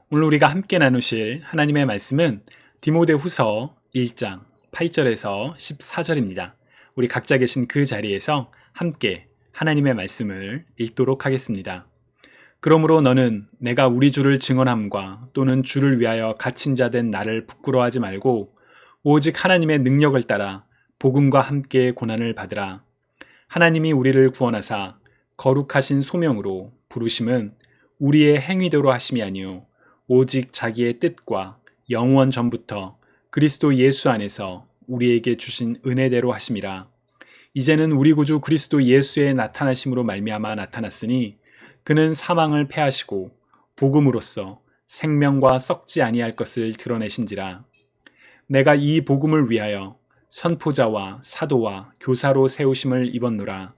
오늘 우리가 함께 나누실 하나님의 말씀은 디모데후서 1장 8절에서 14절입니다. 우리 각자 계신 그 자리에서 함께 하나님의 말씀을 읽도록 하겠습니다. 그러므로 너는 내가 우리 주를 증언함과 또는 주를 위하여 갇힌 자 된 나를 부끄러워하지 말고 오직 하나님의 능력을 따라 복음과 함께 고난을 받으라. 하나님이 우리를 구원하사 거룩하신 소명으로 부르심은 우리의 행위대로 하심이 아니요 오직 자기의 뜻과 영원 전부터 그리스도 예수 안에서 우리에게 주신 은혜대로 하심이라. 이제는 우리 구주 그리스도 예수의 나타나심으로 말미암아 나타났으니 그는 사망을 패하시고 복음으로써 생명과 썩지 아니할 것을 드러내신지라. 내가 이 복음을 위하여 선포자와 사도와 교사로 세우심을 입었노라.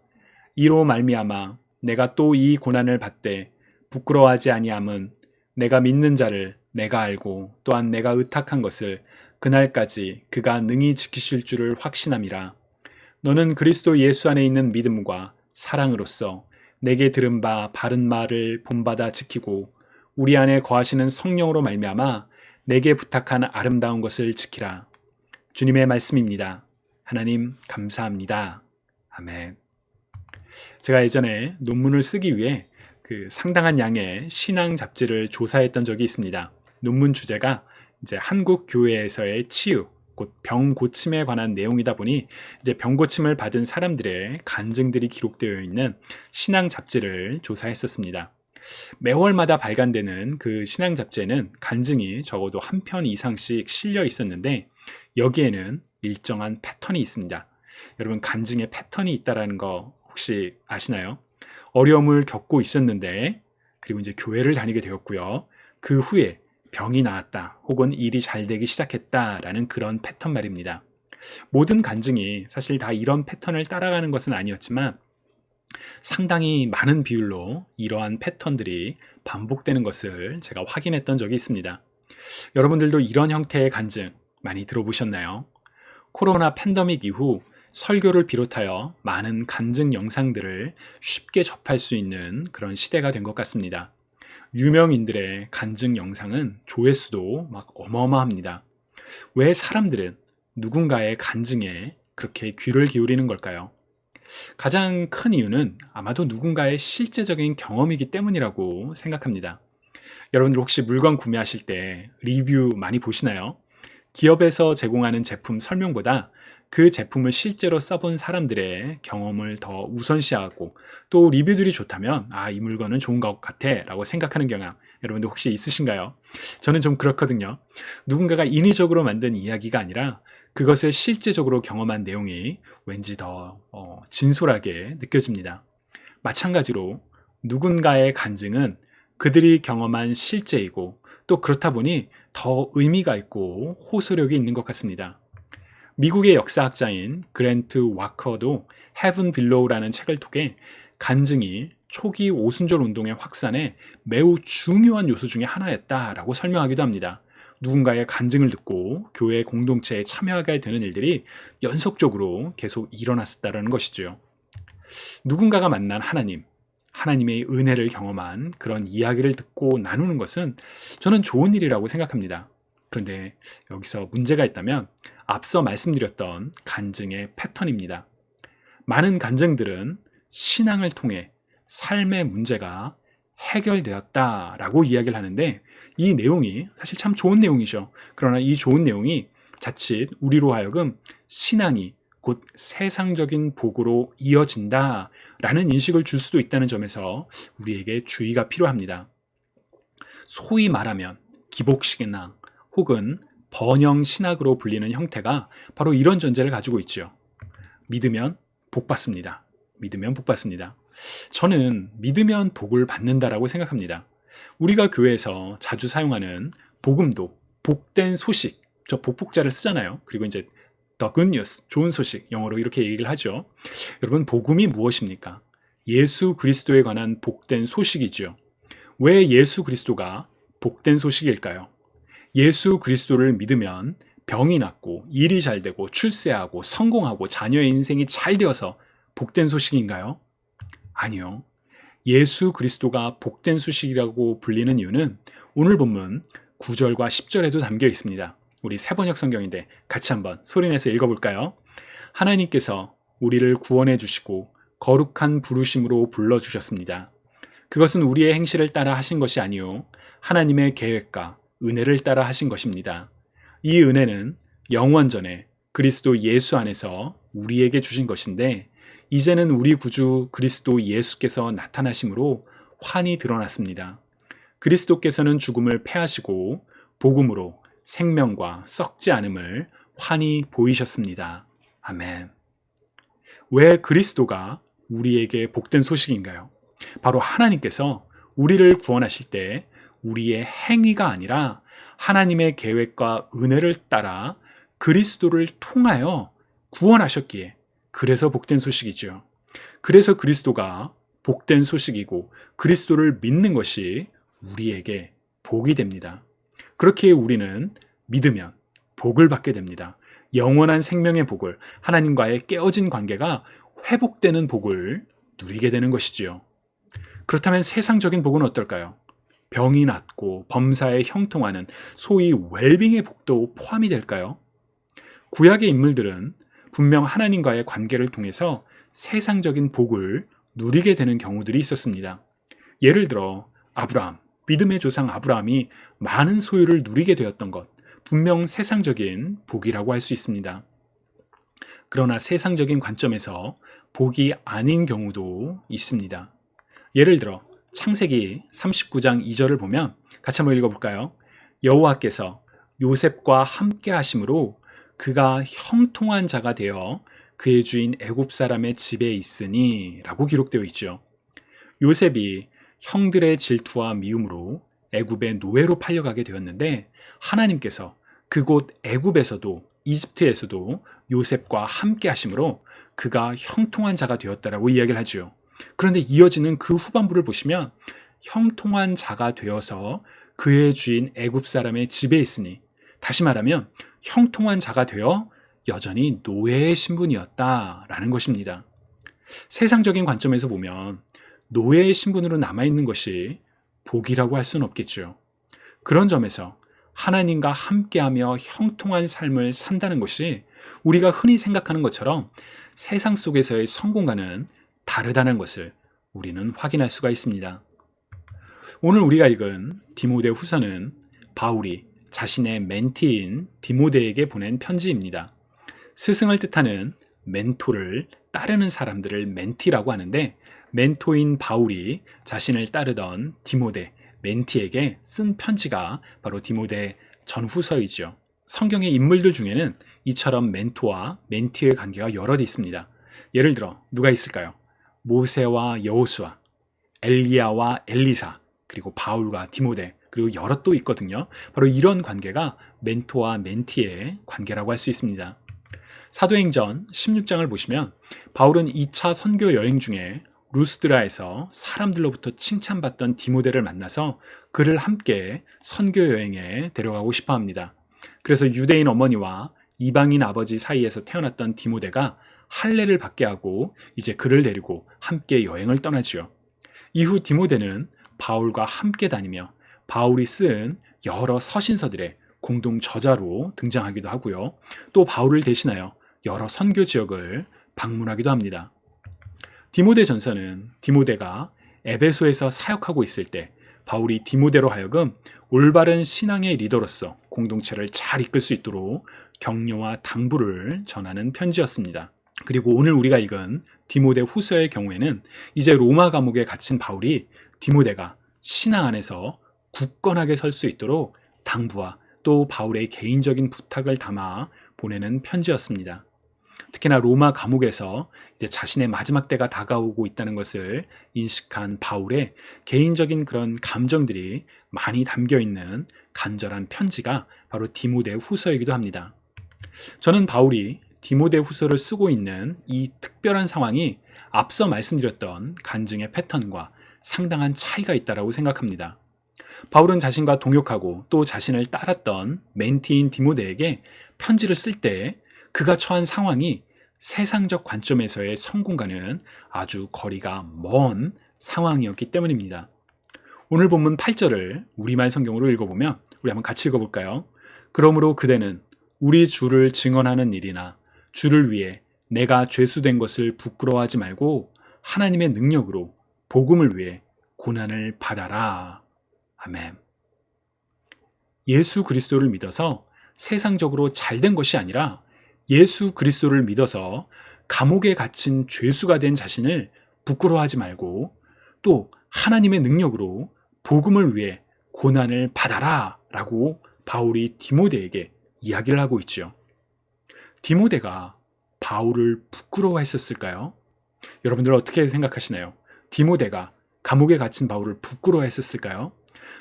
이로 말미암아 내가 또 이 고난을 받되 부끄러워하지 아니함은 내가 믿는 자를 내가 알고 또한 내가 의탁한 것을 그날까지 그가 능히 지키실 줄을 확신함이라. 너는 그리스도 예수 안에 있는 믿음과 사랑으로서 내게 들은 바 바른 말을 본받아 지키고 우리 안에 거하시는 성령으로 말미암아 내게 부탁한 아름다운 것을 지키라. 주님의 말씀입니다. 하나님 감사합니다. 아멘. 제가 예전에 논문을 쓰기 위해 상당한 양의 신앙 잡지를 조사했던 적이 있습니다. 논문 주제가 이제 한국 교회에서의 치유, 곧 병 고침에 관한 내용이다 보니 이제 병 고침을 받은 사람들의 간증들이 기록되어 있는 신앙 잡지를 조사했었습니다. 매월마다 발간되는 그 신앙 잡지에는 간증이 적어도 한 편 이상씩 실려 있었는데 여기에는 일정한 패턴이 있습니다. 여러분, 간증에 패턴이 있다는 거 혹시 아시나요? 어려움을 겪고 있었는데 그리고 이제 교회를 다니게 되었고요. 그 후에 병이 나았다 혹은 일이 잘 되기 시작했다라는 그런 패턴 말입니다. 모든 간증이 사실 다 이런 패턴을 따라가는 것은 아니었지만 상당히 많은 비율로 이러한 패턴들이 반복되는 것을 제가 확인했던 적이 있습니다. 여러분들도 이런 형태의 간증 많이 들어보셨나요? 코로나 팬데믹 이후 설교를 비롯하여 많은 간증 영상들을 쉽게 접할 수 있는 그런 시대가 된 것 같습니다. 유명인들의 간증 영상은 조회수도 막 어마어마합니다. 왜 사람들은 누군가의 간증에 그렇게 귀를 기울이는 걸까요? 가장 큰 이유는 아마도 누군가의 실제적인 경험이기 때문이라고 생각합니다. 여러분들 혹시 물건 구매하실 때 리뷰 많이 보시나요? 기업에서 제공하는 제품 설명보다 그 제품을 실제로 써본 사람들의 경험을 더 우선시하고 또 리뷰들이 좋다면 이 물건은 좋은 것 같아 라고 생각하는 경향 여러분들 혹시 있으신가요? 저는 좀 그렇거든요. 누군가가 인위적으로 만든 이야기가 아니라 그것을 실제적으로 경험한 내용이 왠지 더 진솔하게 느껴집니다. 마찬가지로 누군가의 간증은 그들이 경험한 실제이고 또 그렇다 보니 더 의미가 있고 호소력이 있는 것 같습니다. 미국의 역사학자인 그랜트 와커도 Heaven Below라는 책을 통해 간증이 초기 오순절 운동의 확산에 매우 중요한 요소 중에 하나였다라고 설명하기도 합니다. 누군가의 간증을 듣고 교회 공동체에 참여하게 되는 일들이 연속적으로 계속 일어났었다는 것이죠. 누군가가 만난 하나님의 은혜를 경험한 그런 이야기를 듣고 나누는 것은 저는 좋은 일이라고 생각합니다. 그런데 여기서 문제가 있다면 앞서 말씀드렸던 간증의 패턴입니다. 많은 간증들은 신앙을 통해 삶의 문제가 해결되었다라고 이야기를 하는데 이 내용이 사실 참 좋은 내용이죠. 그러나 이 좋은 내용이 자칫 우리로 하여금 신앙이 곧 세상적인 복으로 이어진다라는 인식을 줄 수도 있다는 점에서 우리에게 주의가 필요합니다. 소위 말하면 기복신앙 혹은 번영 신학으로 불리는 형태가 바로 이런 전제를 가지고 있죠. 믿으면 복 받습니다. 믿으면 복 받습니다. 저는 믿으면 복을 받는다라고 생각합니다. 우리가 교회에서 자주 사용하는 복음도 복된 소식, 저 복복자를 쓰잖아요. 그리고 이제 the good news, 좋은 소식, 영어로 이렇게 얘기를 하죠. 여러분, 복음이 무엇입니까? 예수 그리스도에 관한 복된 소식이죠. 왜 예수 그리스도가 복된 소식일까요? 예수 그리스도를 믿으면 병이 낫고 일이 잘 되고 출세하고 성공하고 자녀의 인생이 잘 되어서 복된 소식인가요? 아니요. 예수 그리스도가 복된 소식이라고 불리는 이유는 오늘 본문 9절과 10절에도 담겨 있습니다. 우리 새번역 성경인데 같이 한번 소리내서 읽어볼까요? 하나님께서 우리를 구원해 주시고 거룩한 부르심으로 불러주셨습니다. 그것은 우리의 행실을 따라 하신 것이 아니요 하나님의 계획과 은혜를 따라 하신 것입니다. 이 은혜는 영원 전에 그리스도 예수 안에서 우리에게 주신 것인데 이제는 우리 구주 그리스도 예수께서 나타나심으로 환히 드러났습니다. 그리스도께서는 죽음을 패하시고 복음으로 생명과 썩지 않음을 환히 보이셨습니다. 아멘. 왜 그리스도가 우리에게 복된 소식인가요? 바로 하나님께서 우리를 구원하실 때 우리의 행위가 아니라 하나님의 계획과 은혜를 따라 그리스도를 통하여 구원하셨기에 그래서 복된 소식이죠. 그래서 그리스도가 복된 소식이고 그리스도를 믿는 것이 우리에게 복이 됩니다. 그렇기에 우리는 믿으면 복을 받게 됩니다. 영원한 생명의 복을, 하나님과의 깨어진 관계가 회복되는 복을 누리게 되는 것이지요. 그렇다면 세상적인 복은 어떨까요? 병이 낫고 범사에 형통하는 소위 웰빙의 복도 포함이 될까요? 구약의 인물들은 분명 하나님과의 관계를 통해서 세상적인 복을 누리게 되는 경우들이 있었습니다. 예를 들어 아브라함, 믿음의 조상 아브라함이 많은 소유를 누리게 되었던 것, 분명 세상적인 복이라고 할 수 있습니다. 그러나 세상적인 관점에서 복이 아닌 경우도 있습니다. 예를 들어 창세기 39장 2절을 보면 같이 한번 읽어볼까요? 여호와께서 요셉과 함께 하심으로 그가 형통한 자가 되어 그의 주인 애굽 사람의 집에 있으니 라고 기록되어 있죠. 요셉이 형들의 질투와 미움으로 애굽의 노예로 팔려가게 되었는데 하나님께서 그곳 애굽에서도 이집트에서도 요셉과 함께 하심으로 그가 형통한 자가 되었다라고 이야기를 하죠. 그런데 이어지는 그 후반부를 보시면 형통한 자가 되어서 그의 주인 애굽 사람의 집에 있으니, 다시 말하면 형통한 자가 되어 여전히 노예의 신분이었다라는 것입니다. 세상적인 관점에서 보면 노예의 신분으로 남아있는 것이 복이라고 할 수는 없겠죠. 그런 점에서 하나님과 함께하며 형통한 삶을 산다는 것이 우리가 흔히 생각하는 것처럼 세상 속에서의 성공과는 다르다는 것을 우리는 확인할 수가 있습니다. 오늘 우리가 읽은 디모데 후서는 바울이 자신의 멘티인 디모데에게 보낸 편지입니다. 스승을 뜻하는 멘토를 따르는 사람들을 멘티라고 하는데, 멘토인 바울이 자신을 따르던 디모데, 멘티에게 쓴 편지가 바로 디모데 전후서이죠. 성경의 인물들 중에는 이처럼 멘토와 멘티의 관계가 여럿 있습니다. 예를 들어 누가 있을까요? 모세와 여호수아, 엘리야와 엘리사, 그리고 바울과 디모데, 그리고 여럿 또 있거든요. 바로 이런 관계가 멘토와 멘티의 관계라고 할 수 있습니다. 사도행전 16장을 보시면 바울은 2차 선교 여행 중에 루스드라에서 사람들로부터 칭찬받던 디모데를 만나서 그를 함께 선교 여행에 데려가고 싶어 합니다. 그래서 유대인 어머니와 이방인 아버지 사이에서 태어났던 디모데가 할례를 받게 하고 이제 그를 데리고 함께 여행을 떠나지요. 이후 디모데는 바울과 함께 다니며 바울이 쓴 여러 서신서들의 공동 저자로 등장하기도 하고요. 또 바울을 대신하여 여러 선교 지역을 방문하기도 합니다. 디모데 전서는 디모데가 에베소에서 사역하고 있을 때 바울이 디모데로 하여금 올바른 신앙의 리더로서 공동체를 잘 이끌 수 있도록 격려와 당부를 전하는 편지였습니다. 그리고 오늘 우리가 읽은 디모데 후서의 경우에는 이제 로마 감옥에 갇힌 바울이 디모데가 신앙 안에서 굳건하게 설 수 있도록 당부와 또 바울의 개인적인 부탁을 담아 보내는 편지였습니다. 특히나 로마 감옥에서 이제 자신의 마지막 때가 다가오고 있다는 것을 인식한 바울의 개인적인 그런 감정들이 많이 담겨 있는 간절한 편지가 바로 디모데 후서이기도 합니다. 저는 바울이 디모데 후서를 쓰고 있는 이 특별한 상황이 앞서 말씀드렸던 간증의 패턴과 상당한 차이가 있다고 생각합니다. 바울은 자신과 동역하고 또 자신을 따랐던 멘티인 디모데에게 편지를 쓸 때 그가 처한 상황이 세상적 관점에서의 성공과는 아주 거리가 먼 상황이었기 때문입니다. 오늘 본문 8절을 우리말 성경으로 읽어보면 우리 한번 같이 읽어볼까요? 그러므로 그대는 우리 주를 증언하는 일이나 주를 위해 내가 죄수된 것을 부끄러워하지 말고 하나님의 능력으로 복음을 위해 고난을 받아라. 아멘. 예수 그리스도를 믿어서 세상적으로 잘된 것이 아니라 예수 그리스도를 믿어서 감옥에 갇힌 죄수가 된 자신을 부끄러워하지 말고 또 하나님의 능력으로 복음을 위해 고난을 받아라 라고 바울이 디모데에게 이야기를 하고 있죠. 디모데가 바울을 부끄러워했었을까요? 여러분들 어떻게 생각하시나요? 디모데가 감옥에 갇힌 바울을 부끄러워했었을까요?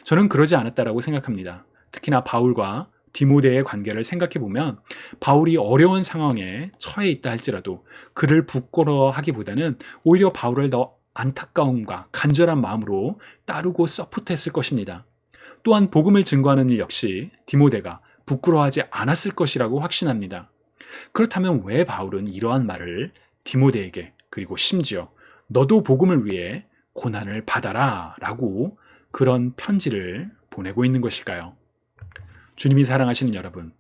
저는 그러지 않았다라고 생각합니다. 특히나 바울과 디모데의 관계를 생각해보면 바울이 어려운 상황에 처해 있다 할지라도 그를 부끄러워하기보다는 오히려 바울을 더 안타까움과 간절한 마음으로 따르고 서포트했을 것입니다. 또한 복음을 증거하는 일 역시 디모데가 부끄러워하지 않았을 것이라고 확신합니다. 그렇다면 왜 바울은 이러한 말을 디모데에게 그리고 심지어 너도 복음을 위해 고난을 받아라 라고 그런 편지를 보내고 있는 것일까요? 주님이 사랑하시는 여러분,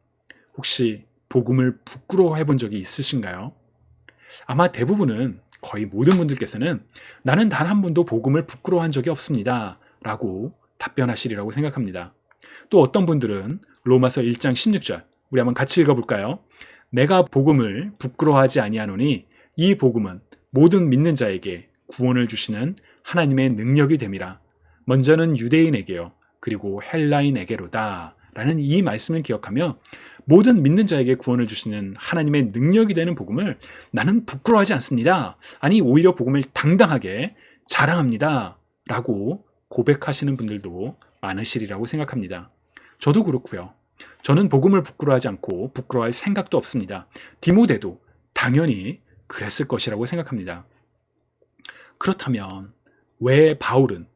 혹시 복음을 부끄러워해 본 적이 있으신가요? 아마 대부분은 거의 모든 분들께서는 나는 단 한 번도 복음을 부끄러워한 적이 없습니다 라고 답변하시리라고 생각합니다. 또 어떤 분들은 로마서 1장 16절 우리 한번 같이 읽어볼까요? 내가 복음을 부끄러워하지 아니하노니 이 복음은 모든 믿는 자에게 구원을 주시는 하나님의 능력이 됨이라. 먼저는 유대인에게요 그리고 헬라인에게로다 라는 이 말씀을 기억하며 모든 믿는 자에게 구원을 주시는 하나님의 능력이 되는 복음을 나는 부끄러워하지 않습니다. 아니 오히려 복음을 당당하게 자랑합니다 라고 고백하시는 분들도 많으시리라고 생각합니다. 저도 그렇고요. 저는 복음을 부끄러워하지 않고 부끄러워할 생각도 없습니다. 디모데도 당연히 그랬을 것이라고 생각합니다. 그렇다면 왜 바울은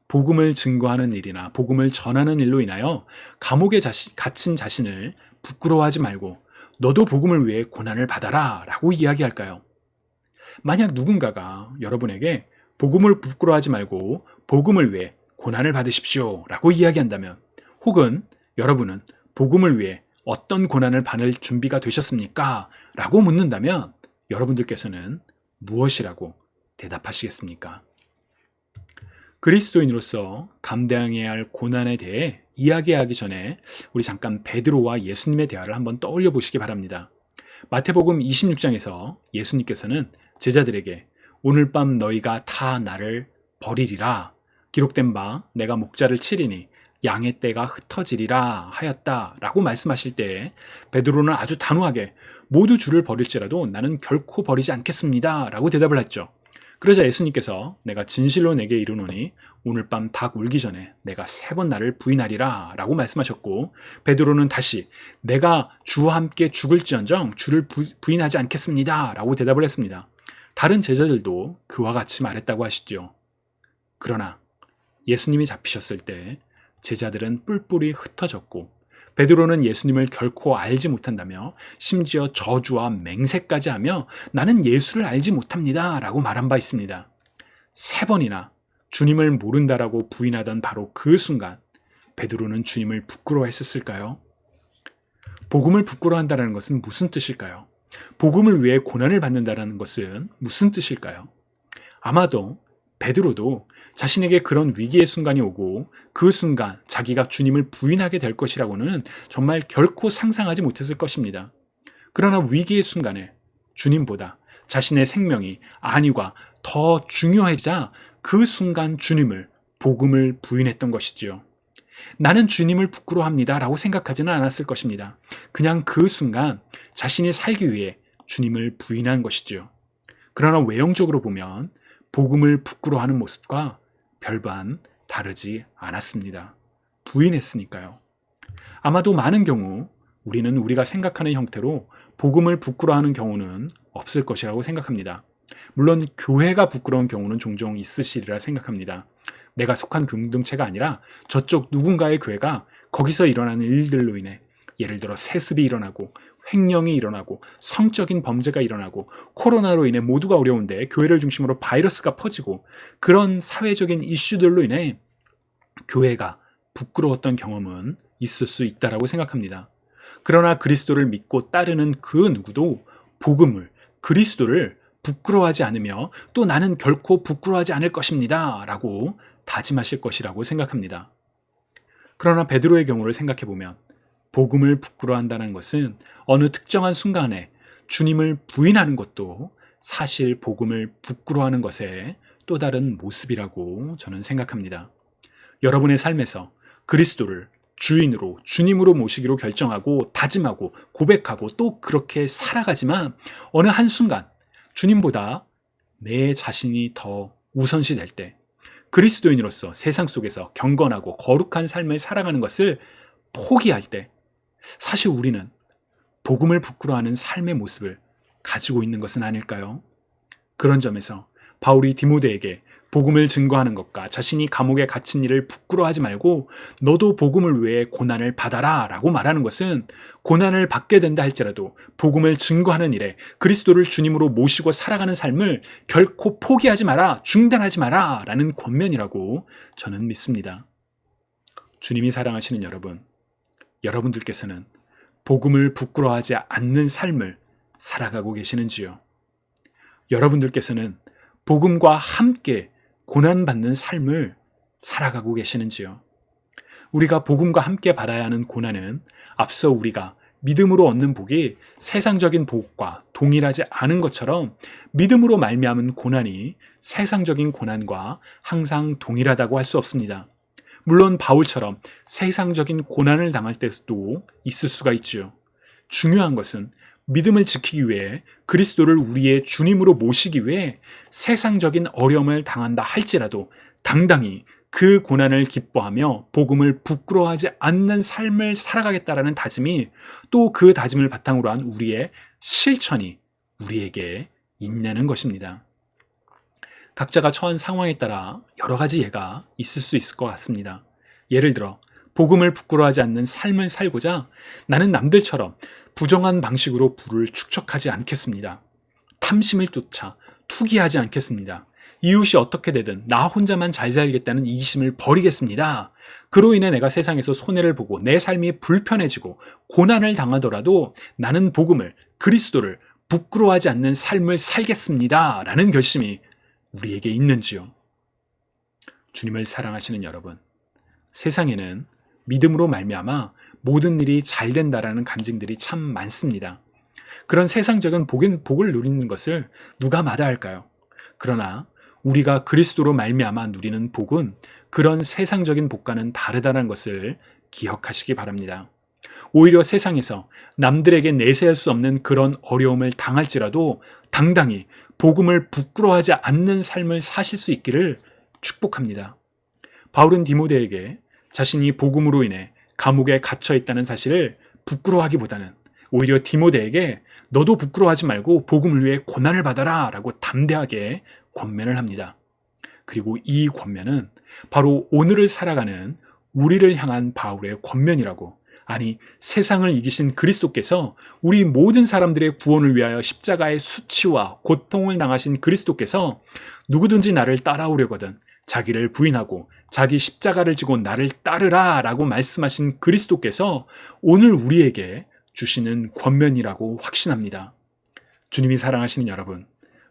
복음을 증거하는 일이나 복음을 전하는 일로 인하여 감옥에 갇힌 자신을 부끄러워하지 말고 너도 복음을 위해 고난을 받아라 라고 이야기할까요? 만약 누군가가 여러분에게 복음을 부끄러워하지 말고 복음을 위해 고난을 받으십시오 라고 이야기한다면 혹은 여러분은 복음을 위해 어떤 고난을 받을 준비가 되셨습니까? 라고 묻는다면 여러분들께서는 무엇이라고 대답하시겠습니까? 그리스도인으로서 감당해야 할 고난에 대해 이야기하기 전에 우리 잠깐 베드로와 예수님의 대화를 한번 떠올려 보시기 바랍니다. 마태복음 26장에서 예수님께서는 제자들에게 오늘 밤 너희가 다 나를 버리리라 기록된 바 내가 목자를 치리니 양의 떼가 흩어지리라 하였다 라고 말씀하실 때 베드로는 아주 단호하게 모두 주를 버릴지라도 나는 결코 버리지 않겠습니다 라고 대답을 했죠. 그러자 예수님께서 내가 진실로 내게 이르노니 오늘 밤 닭 울기 전에 내가 3번 나를 부인하리라 라고 말씀하셨고 베드로는 다시 내가 주와 함께 죽을지언정 주를 부인하지 않겠습니다 라고 대답을 했습니다. 다른 제자들도 그와 같이 말했다고 하시죠. 그러나 예수님이 잡히셨을 때 제자들은 뿔뿔이 흩어졌고 베드로는 예수님을 결코 알지 못한다며 심지어 저주와 맹세까지 하며 나는 예수를 알지 못합니다 라고 말한 바 있습니다. 3번이나 주님을 모른다라고 부인하던 바로 그 순간 베드로는 주님을 부끄러워했었을까요? 복음을 부끄러워한다는 것은 무슨 뜻일까요? 복음을 위해 고난을 받는다는 것은 무슨 뜻일까요? 아마도 베드로도 자신에게 그런 위기의 순간이 오고 그 순간 자기가 주님을 부인하게 될 것이라고는 정말 결코 상상하지 못했을 것입니다. 그러나 위기의 순간에 주님보다 자신의 생명이 안위가 더 중요해지자 그 순간 주님을 복음을 부인했던 것이지요. 나는 주님을 부끄러워합니다 라고 생각하지는 않았을 것입니다. 그냥 그 순간 자신이 살기 위해 주님을 부인한 것이지요. 그러나 외형적으로 보면 복음을 부끄러워하는 모습과 별반 다르지 않았습니다. 부인했으니까요. 아마도 많은 경우 우리는 우리가 생각하는 형태로 복음을 부끄러워하는 경우는 없을 것이라고 생각합니다. 물론 교회가 부끄러운 경우는 종종 있으시리라 생각합니다. 내가 속한 공동체가 아니라 저쪽 누군가의 교회가 거기서 일어나는 일들로 인해 예를 들어 세습이 일어나고 횡령이 일어나고 성적인 범죄가 일어나고 코로나로 인해 모두가 어려운데 교회를 중심으로 바이러스가 퍼지고 그런 사회적인 이슈들로 인해 교회가 부끄러웠던 경험은 있을 수 있다라고 생각합니다. 그러나 그리스도를 믿고 따르는 그 누구도 복음을, 그리스도를 부끄러워하지 않으며 또 나는 결코 부끄러워하지 않을 것입니다 라고 다짐하실 것이라고 생각합니다. 그러나 베드로의 경우를 생각해 보면 복음을 부끄러워한다는 것은 어느 특정한 순간에 주님을 부인하는 것도 사실 복음을 부끄러워하는 것의 또 다른 모습이라고 저는 생각합니다. 여러분의 삶에서 그리스도를 주인으로, 주님으로 모시기로 결정하고 다짐하고 고백하고 또 그렇게 살아가지만 어느 한순간 주님보다 내 자신이 더 우선시 될 때 그리스도인으로서 세상 속에서 경건하고 거룩한 삶을 살아가는 것을 포기할 때 사실 우리는 복음을 부끄러워하는 삶의 모습을 가지고 있는 것은 아닐까요? 그런 점에서 바울이 디모데에게 복음을 증거하는 것과 자신이 감옥에 갇힌 일을 부끄러워하지 말고 너도 복음을 위해 고난을 받아라 라고 말하는 것은 고난을 받게 된다 할지라도 복음을 증거하는 일에 그리스도를 주님으로 모시고 살아가는 삶을 결코 포기하지 마라, 중단하지 마라 라는 권면이라고 저는 믿습니다. 주님이 사랑하시는 여러분, 여러분들께서는 복음을 부끄러워하지 않는 삶을 살아가고 계시는지요? 여러분들께서는 복음과 함께 고난받는 삶을 살아가고 계시는지요? 우리가 복음과 함께 받아야 하는 고난은 앞서 우리가 믿음으로 얻는 복이 세상적인 복과 동일하지 않은 것처럼 믿음으로 말미암은 고난이 세상적인 고난과 항상 동일하다고 할 수 없습니다. 물론 바울처럼 세상적인 고난을 당할 때도 있을 수가 있지요. 중요한 것은 믿음을 지키기 위해 그리스도를 우리의 주님으로 모시기 위해 세상적인 어려움을 당한다 할지라도 당당히 그 고난을 기뻐하며 복음을 부끄러워하지 않는 삶을 살아가겠다라는 다짐이 또 그 다짐을 바탕으로 한 우리의 실천이 우리에게 있냐는 것입니다. 각자가 처한 상황에 따라 여러 가지 예가 있을 수 있을 것 같습니다. 예를 들어 복음을 부끄러워하지 않는 삶을 살고자 나는 남들처럼 부정한 방식으로 부를 축적하지 않겠습니다. 탐심을 쫓아 투기하지 않겠습니다. 이웃이 어떻게 되든 나 혼자만 잘 살겠다는 이기심을 버리겠습니다. 그로 인해 내가 세상에서 손해를 보고 내 삶이 불편해지고 고난을 당하더라도 나는 복음을, 그리스도를 부끄러워하지 않는 삶을 살겠습니다. 라는 결심이 우리에게 있는지요? 주님을 사랑하시는 여러분, 세상에는 믿음으로 말미암아 모든 일이 잘 된다라는 간증들이 참 많습니다. 그런 세상적인 복을 누리는 것을 누가 마다할까요? 그러나 우리가 그리스도로 말미암아 누리는 복은 그런 세상적인 복과는 다르다는 것을 기억하시기 바랍니다. 오히려 세상에서 남들에게 내세할 수 없는 그런 어려움을 당할지라도 당당히 복음을 부끄러워하지 않는 삶을 사실 수 있기를 축복합니다. 바울은 디모데에게 자신이 복음으로 인해 감옥에 갇혀 있다는 사실을 부끄러워하기보다는 오히려 디모데에게 너도 부끄러워하지 말고 복음을 위해 고난을 받아라 라고 담대하게 권면을 합니다. 그리고 이 권면은 바로 오늘을 살아가는 우리를 향한 바울의 권면이라고, 아니 세상을 이기신 그리스도께서 우리 모든 사람들의 구원을 위하여 십자가의 수치와 고통을 당하신 그리스도께서 누구든지 나를 따라오려거든 자기를 부인하고 자기 십자가를 지고 나를 따르라 라고 말씀하신 그리스도께서 오늘 우리에게 주시는 권면이라고 확신합니다. 주님이 사랑하시는 여러분,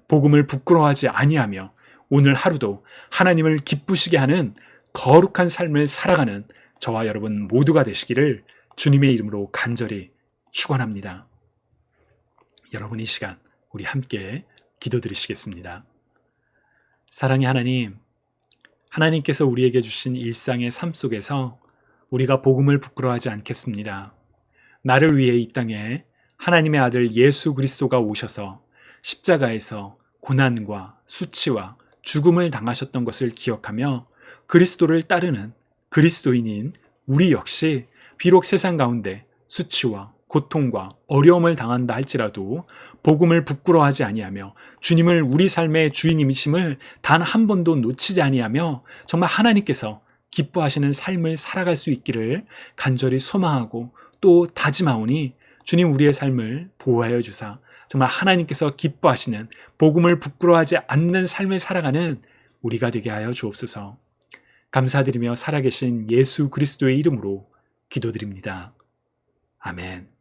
복음을 부끄러워하지 아니하며 오늘 하루도 하나님을 기쁘시게 하는 거룩한 삶을 살아가는 저와 여러분 모두가 되시기를 주님의 이름으로 간절히 축원합니다. 여러분 이 시간 우리 함께 기도드리시겠습니다. 사랑의 하나님, 하나님께서 우리에게 주신 일상의 삶 속에서 우리가 복음을 부끄러워하지 않겠습니다. 나를 위해 이 땅에 하나님의 아들 예수 그리스도가 오셔서 십자가에서 고난과 수치와 죽음을 당하셨던 것을 기억하며 그리스도를 따르는 그리스도인인 우리 역시 비록 세상 가운데 수치와 고통과 어려움을 당한다 할지라도 복음을 부끄러워하지 아니하며 주님을 우리 삶의 주인이심을 단 한 번도 놓치지 아니하며 정말 하나님께서 기뻐하시는 삶을 살아갈 수 있기를 간절히 소망하고 또 다짐하오니 주님 우리의 삶을 보호하여 주사 정말 하나님께서 기뻐하시는 복음을 부끄러워하지 않는 삶을 살아가는 우리가 되게 하여 주옵소서. 감사드리며 살아계신 예수 그리스도의 이름으로 기도드립니다. 아멘.